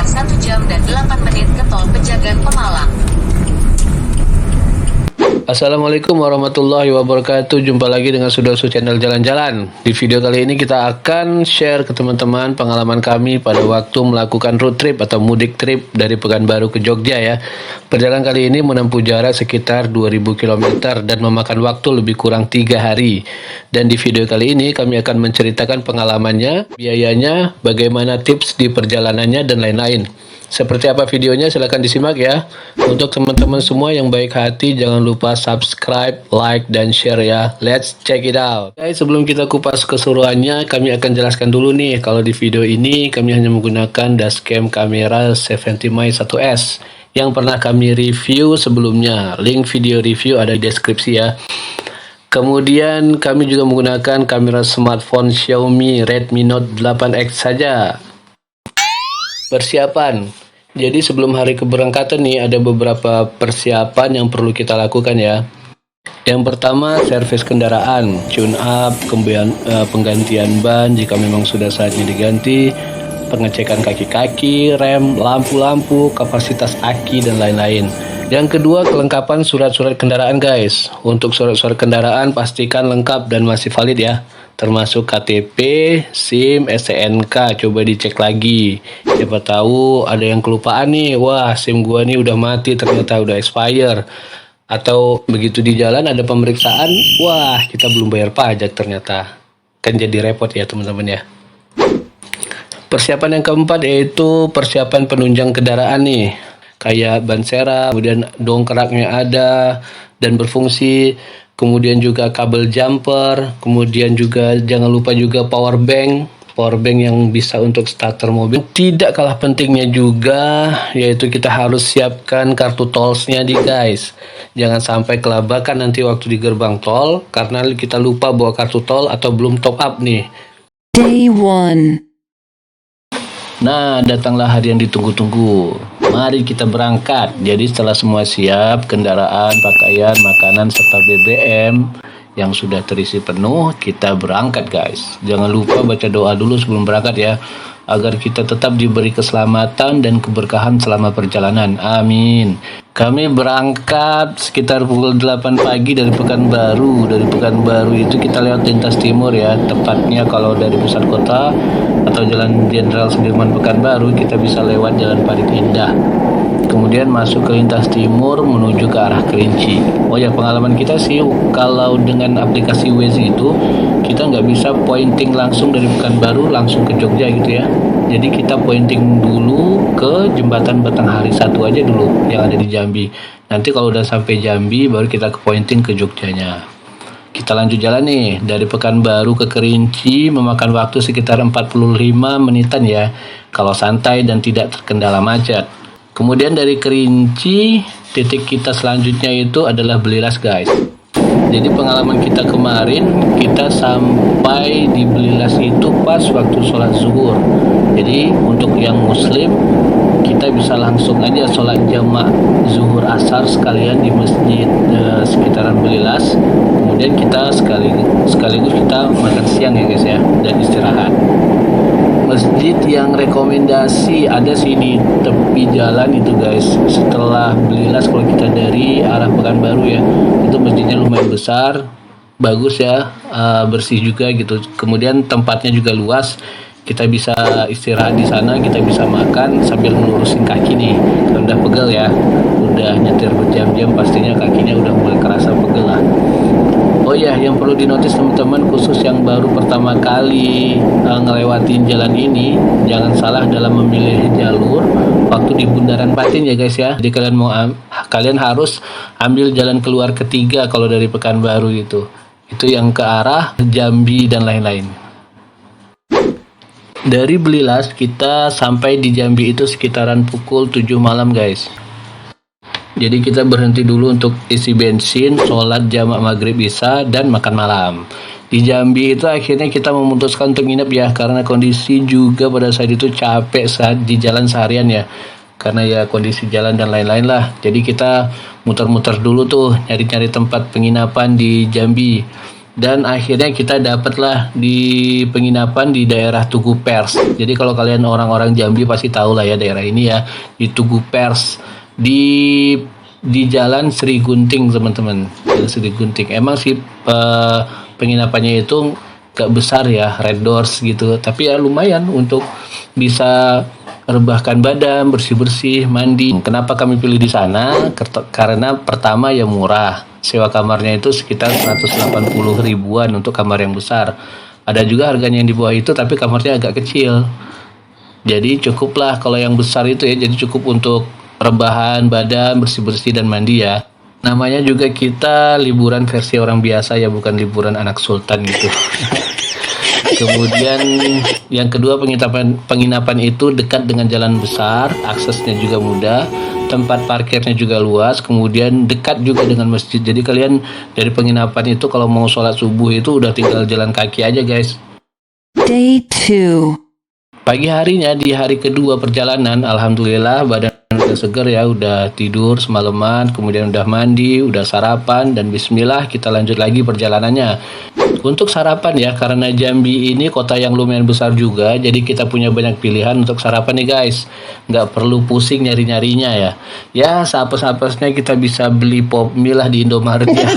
sekitar 1 jam dan 8 menit ke tol Pejagan Pemalang. Assalamualaikum warahmatullahi wabarakatuh. Jumpa lagi dengan Sudarso Channel Jalan-Jalan. Di video kali ini kita akan share ke teman-teman pengalaman kami pada waktu melakukan road trip atau mudik trip dari Pekanbaru ke Jogja ya. Perjalanan kali ini menempuh jarak sekitar 2000 km dan memakan waktu lebih kurang 3 hari. Dan di video kali ini kami akan menceritakan pengalamannya, biayanya, bagaimana tips di perjalanannya dan lain-lain. Seperti apa videonya silahkan disimak ya. Untuk teman-teman semua yang baik hati jangan lupa subscribe, like, dan share ya. Let's check it out. Guys, sebelum kita kupas keseruannya, kami akan jelaskan dulu nih. Kalau di video ini kami hanya menggunakan dashcam kamera 70mm 1S yang pernah kami review sebelumnya. Link video review ada di deskripsi ya. Kemudian kami juga menggunakan kamera smartphone Xiaomi Redmi Note 8X saja. Persiapan. Jadi sebelum hari keberangkatan nih ada beberapa persiapan yang perlu kita lakukan ya. Yang pertama servis kendaraan, tune up, penggantian ban jika memang sudah saatnya diganti, pengecekan kaki-kaki, rem, lampu-lampu, kapasitas aki dan lain-lain. Yang kedua kelengkapan surat-surat kendaraan guys. Untuk surat-surat kendaraan pastikan lengkap dan masih valid ya. Termasuk KTP, SIM, STNK, coba dicek lagi. Siapa tahu ada yang kelupaan nih, wah SIM gua nih udah mati ternyata udah expire. Atau begitu di jalan ada pemeriksaan, wah kita belum bayar pajak ternyata. Kan jadi repot ya teman-teman ya. Persiapan yang keempat yaitu persiapan penunjang kendaraan nih. Kayak ban serep, kemudian dongkraknya ada dan berfungsi. Kemudian juga kabel jumper, kemudian juga jangan lupa juga power bank yang bisa untuk starter mobil. Tidak kalah pentingnya juga yaitu kita harus siapkan kartu tolsnya nih guys. Jangan sampai kelabakan nanti waktu di gerbang tol karena kita lupa bawa kartu tol atau belum top up nih. Day 1. Nah, datanglah hari yang ditunggu-tunggu. Mari kita berangkat. Jadi setelah semua siap, kendaraan, pakaian, makanan, serta BBM yang sudah terisi penuh, kita berangkat guys. Jangan lupa baca doa dulu sebelum berangkat ya, agar kita tetap diberi keselamatan dan keberkahan selama perjalanan. Amin. Kami berangkat sekitar pukul 8 pagi dari Pekanbaru. Dari Pekanbaru itu kita lewat lintas timur ya. Tepatnya kalau dari pusat kota atau Jalan Jenderal Sudirman Pekanbaru, kita bisa lewat Jalan Parit Indah. Kemudian masuk ke lintas timur menuju ke arah Kerinci. Oh ya, pengalaman kita sih kalau dengan aplikasi Waze itu kita nggak bisa pointing langsung dari Pekanbaru langsung ke Jogja gitu ya. Jadi kita pointing dulu ke jembatan Batanghari 1 aja dulu yang ada di Jambi. Nanti kalau udah sampai Jambi baru kita ke pointing ke Jogjanya. Kita lanjut jalan nih dari Pekanbaru ke Kerinci memakan waktu sekitar 45 menitan ya. Kalau santai dan tidak terkendala macet. Kemudian dari Kerinci, titik kita selanjutnya itu adalah Belilas guys. Jadi pengalaman kita kemarin, kita sampai di Belilas itu pas waktu sholat zuhur. Jadi untuk yang muslim, kita bisa langsung aja sholat jamak zuhur asar sekalian di masjid sekitaran Belilas. Kemudian kita sekaligus kita makan siang ya guys ya, dan istirahat. Masjid yang rekomendasi ada sih di tepi jalan itu guys. Setelah Belilas kalau kita dari arah Pekanbaru ya, itu masjidnya lumayan besar, bagus ya, bersih juga gitu. Kemudian tempatnya juga luas. Kita bisa istirahat di sana, kita bisa makan sambil melurusin kaki nih. Kalau udah pegel ya, udah nyetir berjam-jam pastinya kakinya udah mulai kerasa pegel lah. Oh ya, yang perlu dinotis teman-teman, khusus yang baru pertama kali ngelewatin jalan ini, jangan salah dalam memilih jalur waktu di Bundaran Patin ya guys ya. Jadi kalian harus ambil jalan keluar ketiga kalau dari Pekanbaru itu yang ke arah Jambi dan lain-lain. Dari Belilas kita sampai di Jambi itu sekitaran pukul 7 malam guys. Jadi kita berhenti dulu untuk isi bensin, sholat jamak maghrib isya, dan makan malam. Di Jambi itu akhirnya kita memutuskan untuk nginep ya, karena kondisi juga pada saat itu capek saat di jalan seharian ya. Karena ya kondisi jalan dan lain-lain lah. Jadi kita muter-muter dulu tuh, nyari-nyari tempat penginapan di Jambi. Dan akhirnya kita dapatlah di penginapan di daerah Tugu Pers. Jadi kalau kalian orang-orang Jambi pasti tahu lah ya daerah ini ya, di Tugu Pers, di Jalan Sri Gunting teman-teman. Jalan Sri Gunting. Emang sih penginapannya itu gak besar ya, red doors gitu. Tapi ya lumayan untuk bisa rebahkan badan, bersih-bersih, mandi. Kenapa kami pilih di sana? Karena pertama ya murah. Sewa kamarnya itu sekitar 180 ribuan untuk kamar yang besar. Ada juga harganya yang di bawah itu tapi kamarnya agak kecil. Jadi cukuplah kalau yang besar itu ya, jadi cukup untuk rebahan badan, bersih-bersih dan mandi ya. Namanya juga kita liburan versi orang biasa ya, bukan liburan anak sultan gitu. Kemudian yang kedua, penginapan itu dekat dengan jalan besar, aksesnya juga mudah, tempat parkirnya juga luas, kemudian dekat juga dengan masjid. Jadi kalian dari penginapan itu kalau mau sholat subuh itu udah tinggal jalan kaki aja guys. Day 2. Pagi harinya di hari kedua perjalanan, alhamdulillah badan udah seger ya, udah tidur semalaman, kemudian udah mandi, udah sarapan, dan bismillah kita lanjut lagi perjalanannya. Untuk sarapan ya, karena Jambi ini kota yang lumayan besar juga, jadi kita punya banyak pilihan untuk sarapan nih guys. Nggak perlu pusing nyari-nyarinya ya. Ya, seapes-apesnya kita bisa beli pop mie lah di Indomaret ya.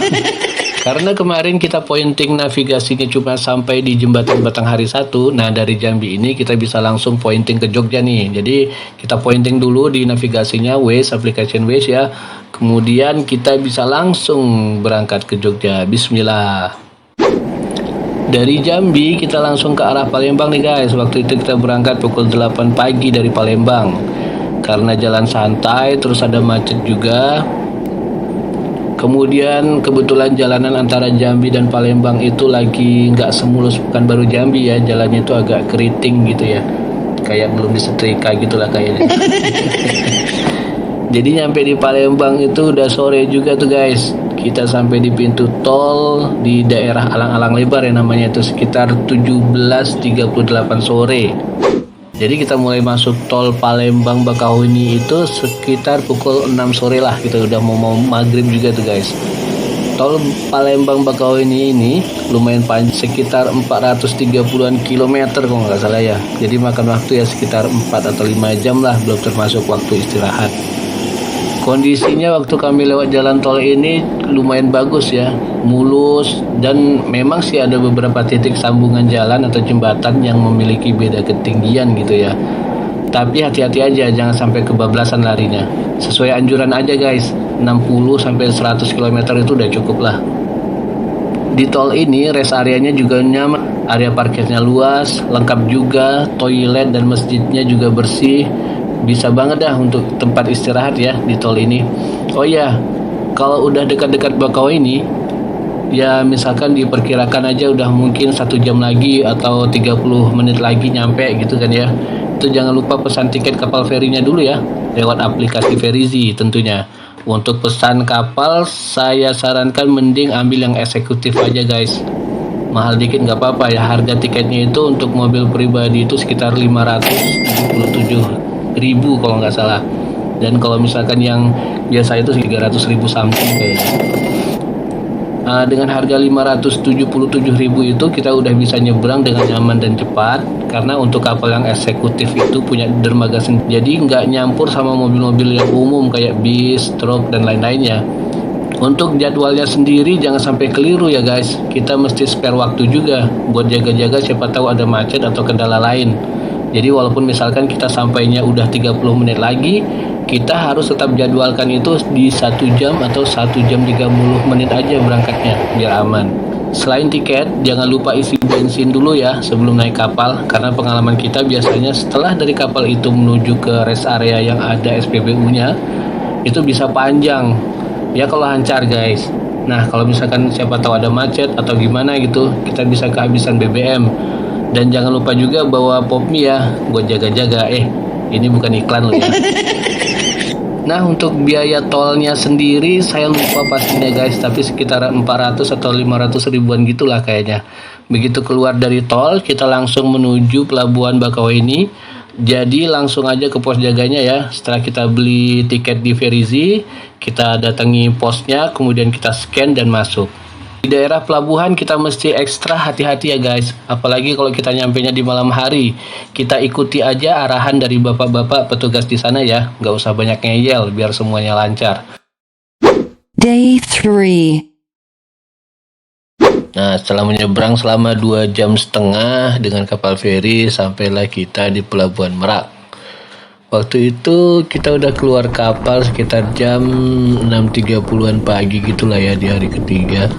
Karena kemarin kita pointing navigasinya cuma sampai di jembatan Batanghari 1. Nah dari Jambi ini kita bisa langsung pointing ke Jogja nih. Jadi kita pointing dulu di navigasinya Waze, application Waze ya. Kemudian kita bisa langsung berangkat ke Jogja. Bismillah. Dari Jambi kita langsung ke arah Palembang nih guys. Waktu itu kita berangkat pukul 8 pagi dari Palembang. Karena jalan santai terus ada macet juga. Kemudian kebetulan jalanan antara Jambi dan Palembang itu lagi nggak semulus Pekanbaru Jambi ya, jalannya itu agak keriting gitu ya, kayak belum disetrika gitulah kayaknya. Jadi nyampe di Palembang itu udah sore juga tuh guys. Kita sampai di pintu tol di daerah Alang-Alang Lebar ya namanya, itu sekitar 17.38 sore. Jadi kita mulai masuk tol Palembang Bakauheni itu sekitar pukul 6 sore lah, kita udah mau maghrib juga tuh guys. Tol Palembang Bakauheni ini lumayan panjang, sekitar 430-an kilometer kalau nggak salah ya. Jadi makan waktu ya sekitar 4 atau 5 jam lah, belum termasuk waktu istirahat. Kondisinya waktu kami lewat jalan tol ini lumayan bagus ya, mulus, dan memang sih ada beberapa titik sambungan jalan atau jembatan yang memiliki beda ketinggian gitu ya. Tapi hati-hati aja, jangan sampai kebablasan larinya. Sesuai anjuran aja guys, 60-100 km itu udah cukup lah. Di tol ini rest areanya juga nyaman, area parkirnya luas, lengkap juga, toilet dan masjidnya juga bersih. Bisa banget dah untuk tempat istirahat ya di tol ini. Oh ya, kalau udah dekat-dekat Bakauheni ya, misalkan diperkirakan aja udah mungkin 1 jam lagi atau 30 menit lagi nyampe gitu kan ya, itu jangan lupa pesan tiket kapal ferinya dulu ya, lewat aplikasi Ferizi tentunya. Untuk pesan kapal saya sarankan mending ambil yang eksekutif aja guys, mahal dikit nggak apa-apa ya. Harga tiketnya itu untuk mobil pribadi itu sekitar 577 ribu kalau nggak salah, dan kalau misalkan yang biasa itu 300 ribu something kayaknya. Nah, dengan harga 577 ribu itu kita udah bisa nyebrang dengan nyaman dan cepat, karena untuk kapal yang eksekutif itu punya dermaga sendiri, jadi nggak nyampur sama mobil-mobil yang umum kayak bis, truk dan lain-lainnya. Untuk jadwalnya sendiri jangan sampai keliru ya guys, kita mesti spare waktu juga buat jaga-jaga, siapa tahu ada macet atau kendala lain. Jadi walaupun misalkan kita sampainya udah 30 menit lagi, kita harus tetap jadwalkan itu di 1 jam atau 1 jam 30 menit aja berangkatnya biar aman. Selain tiket, jangan lupa isi bensin dulu ya sebelum naik kapal, karena pengalaman kita biasanya setelah dari kapal itu menuju ke rest area yang ada SPBU-nya itu bisa panjang ya kalau lancar guys. Nah kalau misalkan siapa tahu ada macet atau gimana gitu, kita bisa kehabisan BBM. Dan jangan lupa juga bawa pop mie ya buat jaga-jaga. Ini bukan iklan loh ya. Nah untuk biaya tolnya sendiri saya lupa pastinya guys, tapi sekitar 400 atau 500 ribuan gitulah kayaknya. Begitu keluar dari tol kita langsung menuju pelabuhan Bakauheni. Jadi langsung aja ke pos jaganya ya. Setelah kita beli tiket di Ferizi, kita datangi posnya, kemudian kita scan dan masuk. daerah pelabuhan kita mesti ekstra hati-hati ya guys. Apalagi kalau kita nyampenya di malam hari. Kita ikuti aja arahan dari bapak-bapak petugas di sana ya. Nggak usah banyak ngeyel biar semuanya lancar. Day 3. Nah, setelah menyeberang selama 2,5 jam dengan kapal feri, sampailah kita di Pelabuhan Merak. Waktu itu kita udah keluar kapal sekitar jam 6.30-an pagi gitulah ya di hari ketiga.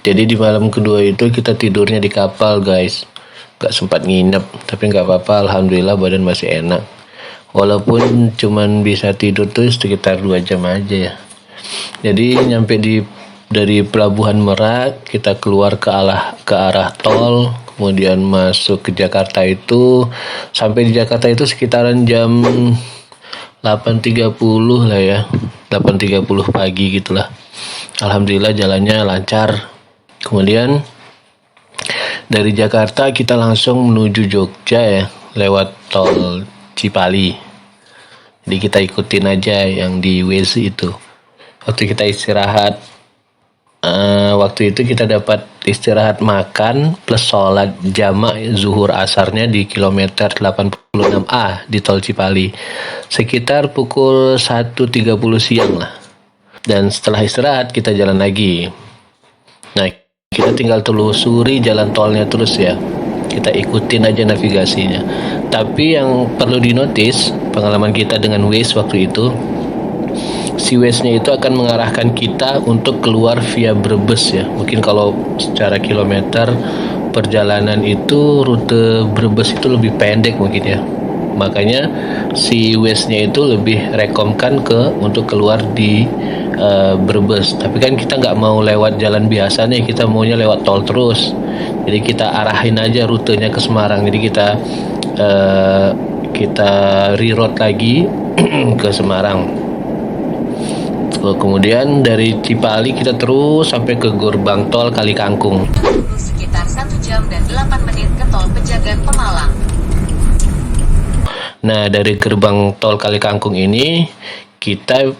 Jadi di malam kedua itu kita tidurnya di kapal guys. Gak sempat nginep, tapi gak apa-apa, alhamdulillah badan masih enak. Walaupun cuman bisa tidur tuh sekitar 2 jam aja ya. Jadi nyampe dari Pelabuhan Merak, kita keluar ke arah tol, kemudian masuk ke Jakarta itu. Sampai di Jakarta itu sekitaran jam 8.30 lah ya, 8.30 pagi gitulah. Alhamdulillah jalannya lancar. Kemudian dari Jakarta kita langsung menuju Jogja ya, lewat tol Cipali. Jadi kita ikutin aja yang di WC itu. Waktu kita istirahat, waktu itu kita dapat istirahat makan plus sholat jamak zuhur asarnya di kilometer 86A di tol Cipali. Sekitar pukul 1.30 siang lah. Dan setelah istirahat kita jalan lagi. Nah, kita tinggal telusuri jalan tolnya terus ya. Kita ikutin aja navigasinya. Tapi yang perlu dinotis, pengalaman kita dengan Waze waktu itu, si Waze-nya itu akan mengarahkan kita untuk keluar via Brebes ya. Mungkin kalau secara kilometer perjalanan itu rute Brebes itu lebih pendek mungkin ya. Makanya si Waze-nya itu lebih rekomkan untuk keluar di Brebes. Tapi kan kita nggak mau lewat jalan biasa nih, kita maunya lewat tol terus. Jadi kita arahin aja rutenya ke Semarang. Jadi kita reroute lagi ke Semarang. Kemudian dari Cipali kita terus sampai ke gerbang tol Kali Kangkung. Sekitar 1 jam dan 8 menit ke tol Pejagan Pemalang. Nah, dari gerbang tol Kali Kangkung ini kita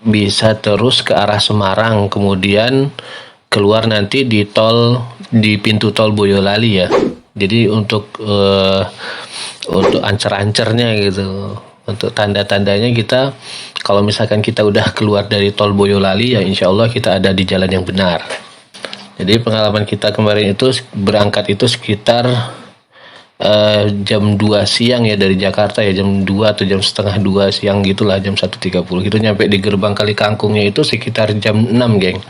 bisa terus ke arah Semarang, kemudian keluar nanti di pintu tol Boyolali ya. Jadi untuk ancer-ancernya gitu, untuk tanda-tandanya kita kalau misalkan kita udah keluar dari tol Boyolali ya insya Allah kita ada di jalan yang benar. Jadi pengalaman kita kemarin itu berangkat itu sekitar jam 2 siang ya dari Jakarta ya, jam 2 atau jam setengah 2 siang gitulah, jam 1.30 gitu nyampe di gerbang Kali Kangkungnya itu sekitar jam 6 geng.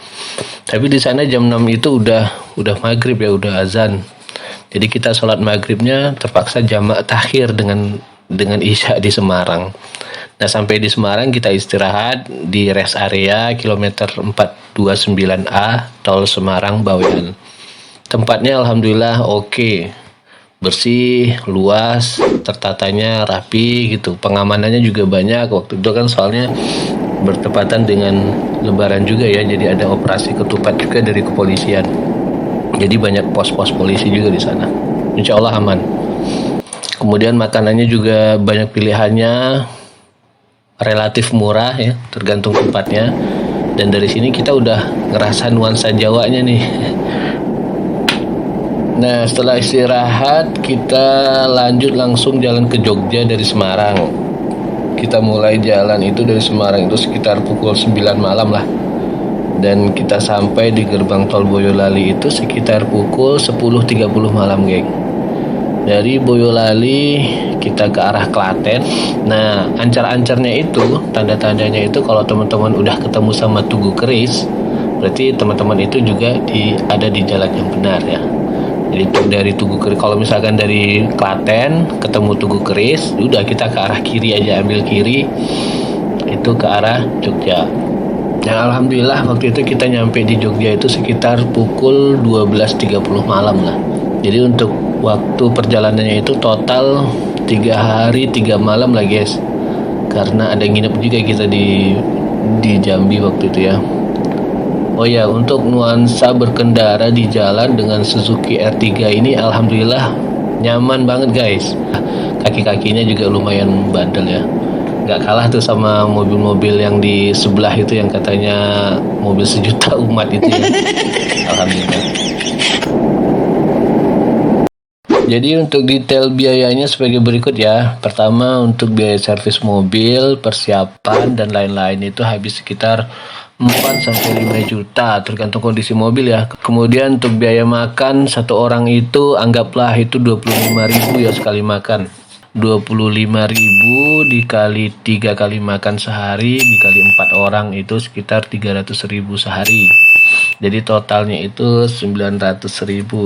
Tapi di sana jam 6 itu udah maghrib ya, udah azan. Jadi kita sholat maghribnya terpaksa jamak takhir dengan isya di Semarang. Nah sampai di Semarang kita istirahat di rest area kilometer 429A tol Semarang Bawean. Tempatnya alhamdulillah oke. Bersih, luas, tertatanya rapi gitu. Pengamanannya juga banyak. Waktu itu kan soalnya bertepatan dengan Lebaran juga ya. Jadi ada operasi ketupat juga dari kepolisian. Jadi banyak pos-pos polisi juga di sana. Insya Allah aman. Kemudian makanannya juga banyak pilihannya, relatif murah ya, tergantung tempatnya. Dan dari sini kita udah ngerasa nuansa Jawanya nih. Nah setelah istirahat kita lanjut langsung jalan ke Jogja dari Semarang. Kita mulai jalan itu dari Semarang itu sekitar pukul 9 malam lah. Dan kita sampai di gerbang tol Boyolali itu sekitar pukul 10.30 malam geng. Dari Boyolali kita ke arah Klaten. Nah ancar-ancarnya itu, tanda-tandanya itu kalau teman-teman udah ketemu sama Tugu Keris, berarti teman-teman itu juga ada di jalan yang benar ya. Jadi dari Tugu Keris, kalau misalkan dari Klaten ketemu Tugu Keris, udah kita ke arah kiri aja, ambil kiri itu ke arah Jogja. Nah alhamdulillah waktu itu kita nyampe di Jogja itu sekitar pukul 12.30 malam lah. Jadi untuk waktu perjalanannya itu total 3 hari 3 malam lah guys. Karena ada nginep juga kita di Jambi waktu itu ya. Oh ya, untuk nuansa berkendara di jalan dengan Suzuki R3 ini alhamdulillah nyaman banget guys. Kaki-kakinya juga lumayan bandel ya. nggak kalah tuh sama mobil-mobil yang di sebelah itu yang katanya mobil sejuta umat itu ya. Alhamdulillah. Jadi untuk detail biayanya sebagai berikut ya. Pertama untuk biaya servis mobil, persiapan dan lain-lain itu habis sekitar 4 sampai 5 juta tergantung kondisi mobil ya. Kemudian untuk biaya makan satu orang itu anggaplah itu 25.000 ya sekali makan. 25.000 dikali 3 kali makan sehari dikali 4 orang itu sekitar 300.000 sehari. Jadi totalnya itu 900.000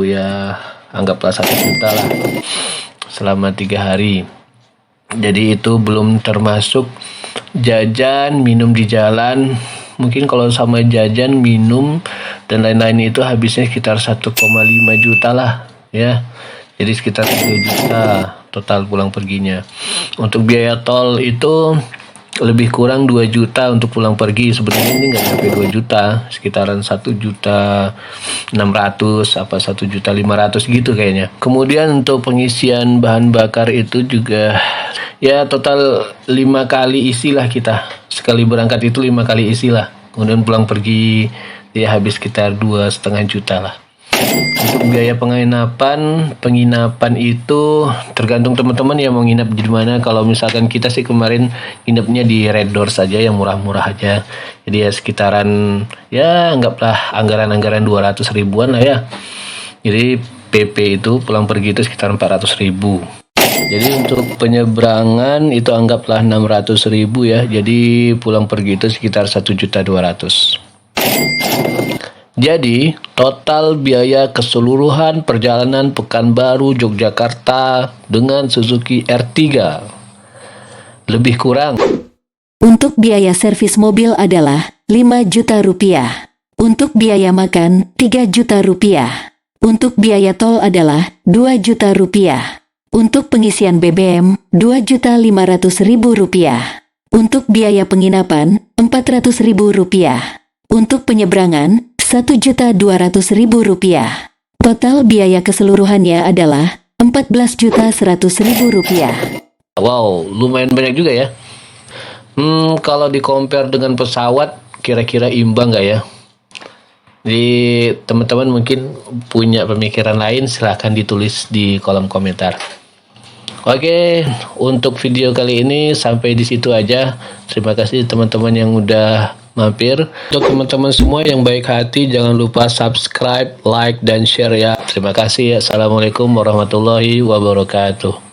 ya. Anggaplah 1 juta lah selama 3 hari. Jadi itu belum termasuk jajan, minum di jalan. Mungkin kalau sama jajan, minum dan lain-lain itu habisnya sekitar 1,5 juta lah ya. Jadi sekitar 3 juta total pulang perginya. Untuk biaya tol itu lebih kurang 2 juta untuk pulang pergi. Sebenarnya ini nggak sampai 2 juta, sekitaran 1.600.000 apa 1.500.000 gitu kayaknya. Kemudian untuk pengisian bahan bakar itu juga ya total 5 kali isilah kita. Sekali berangkat itu 5 kali isilah. Kemudian pulang pergi ya habis sekitar 2,5 juta lah. Untuk biaya penginapan itu tergantung teman-teman yang mau nginap di mana. Kalau misalkan kita sih kemarin nginepnya di Red Doors saja yang murah-murah aja. Jadi ya sekitaran ya anggaplah anggaran-anggaran 200 ribuan lah ya. Jadi PP itu pulang pergi itu sekitar 400.000. Jadi untuk penyeberangan itu anggaplah 600.000 ya. Jadi pulang pergi itu sekitar 1.200.000. Jadi, total biaya keseluruhan perjalanan Pekanbaru Yogyakarta dengan Suzuki R3 lebih kurang. Untuk biaya servis mobil adalah 5 juta rupiah. Untuk biaya makan 3 juta rupiah. Untuk biaya tol adalah 2 juta rupiah. Untuk pengisian BBM 2.500.000 rupiah. Untuk biaya penginapan 400.000 rupiah. Untuk penyeberangan 1.200.000 rupiah. Total biaya keseluruhannya adalah 14.100.000 rupiah. Wow, lumayan banyak juga ya. Kalau di compare dengan pesawat, kira-kira imbang nggak ya? Jadi teman-teman mungkin punya pemikiran lain, silahkan ditulis di kolom komentar. Oke, untuk video kali ini sampai di situ aja. Terima kasih teman-teman yang udah mampir. Untuk teman-teman semua yang baik hati, jangan lupa subscribe, like, dan share ya. Terima kasih. Assalamualaikum warahmatullahi wabarakatuh.